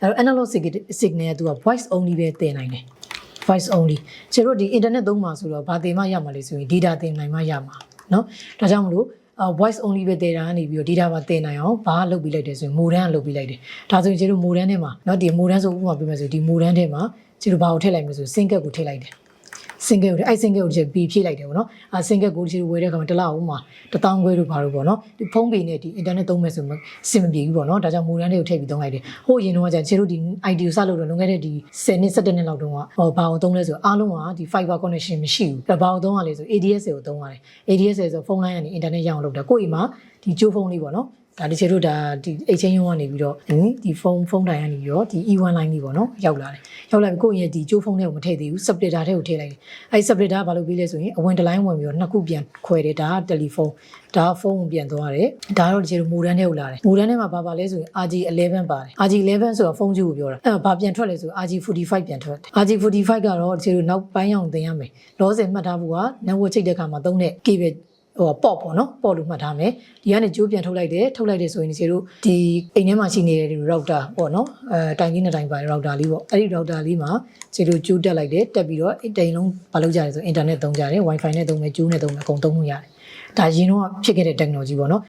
analog signal က voice only ပဲတင်နိုင်တယ် voice only ကျတို့ဒီ internet သုံးမှာဆိုတော့ဘာတင်မှရမှာလဲဆိုရင် data တင်နိုင်မှရမှာเนาะဒါကြောင့်မလို့ voice only ပဲတင်တာကနေပြီးတော့ data ပါတင်နိုင်အောင်ဘာလုပ်ပြီးလိုက်တယ်ဆိုရင် modem ကလုပ်ပြီးလိုက်တယ်ဒါဆိုရင်ကျတို့ modem ထဲမှာเนาะဒီ modem ဆိုဥပမာပြမယ်ဆိုဒီ modem ထဲမှာကျတို့ဘာကိုထည့်လိုက်မလဲဆို single ကိုထည့်လိုက်တယ် single ကိုအဲ့ single ကိုကျပြီးဖြည့်လိုက်တယ်ပေါ့နော်အဲ့ single ကိုကျဝယ်တဲ့အခါမှာတစ်လအောင်မှာ1000ခွဲလို့ဘာလို့ပေါ့နော်ဒီဖုန်းပေနဲ့ဒီ internet သုံးမယ်ဆိုမှစင်မပြေဘူးပေါ့နော်ဒါကြောင့် modem တွေကိုထည့်ပြီးသုံးလိုက်တယ်ဟိုအရင်တော့ကျတို့ဒီ ID ကိုစလို့တော့လွန်ခဲ့တဲ့ဒီ10နှစ်17နှစ်လောက်တုန်းကဘာကိုသုံးလဲဆိုအားလုံးကဒီ fiber connection မရှိဘူးဒါဘာကိုသုံးရလဲဆို ADSL ကိုသုံးရတယ် ADSL ဆိုဖုန်းလိုင်းကနေ internet ရအောင်လုပ်တာကိုယ့်အိမ်မှာဒီကျိုးဖုန်းလေးပေါ့နော်ဒါတချို့ဒါဒီ exchange ရုံးကနေပြီးတော့ဒီဖုန်းတိုင်ကနေပြီးတော့ဒီ E1 line လေးပေါ့နော်ရောက်လာတယ်ရောက်လာပြီကိုယ့်ရဲ့ဒီကျိုးဖုန်းလေးကိုမထည့်သေးဘူး splitter ထဲကိုထည့်လိုက်တယ်အဲဒီ splitter ကဘာလုပ်ပြီးလဲဆိုရင်အဝင်တစ်လိုင်းဝင်ပြီးတော့နှစ်ခုပြန်ခွဲတယ်ဒါကတယ်လီဖုန်းဒါကဖုန်းကိုပြန်သွားတယ်ဒါတော့တချို့ modem ထဲကိုလာတယ် modem ထဲမှာဘာလဲဆိုရင် RG11 ပါတယ် RG11 ဆိုတာဖုန်းကြီးကိုပြောတာအဲ့ဘာပြန်ထွက်လဲဆို RG45 ပြန်ထွက်တယ် RG45 ကတော့တချို့နောက်ပိုင်းအောင်သင်ရမယ်လောဆယ်မှတ်ထားဖို့က network ချိတ်တဲ့အခါမှာသုံးတဲ့ cableပေါ့ပေါ့နော်ပေါ့လို့မှတ်ထားမယ်ဒီကနေကြိုးပြန်ထုတ်လိုက်တယ်ဆိုရင်ဒီတို့ဒီအိမ်ထဲမှာရှိနေတဲ့ router ပေါ့နော်တိုင်ကြီးနဲ့တိုင်ပါ router လေးပေါ့အဲ့ဒီ router လေးမှာဒီတို့ကြိုးတက်လိုက်တယ်တက်ပြီးတော့အိမ်လုံးဘာလုပ်ကြလဲဆို internet သုံးကြတယ် wifi နဲ့သုံးမယ်ကြိုးနဲ့သုံးမယ်အကုန်သုံးလို့ရတယ်ဒါရင်းတော့ဖြစ်ခဲ့တဲ့ technology ပေါ့နော်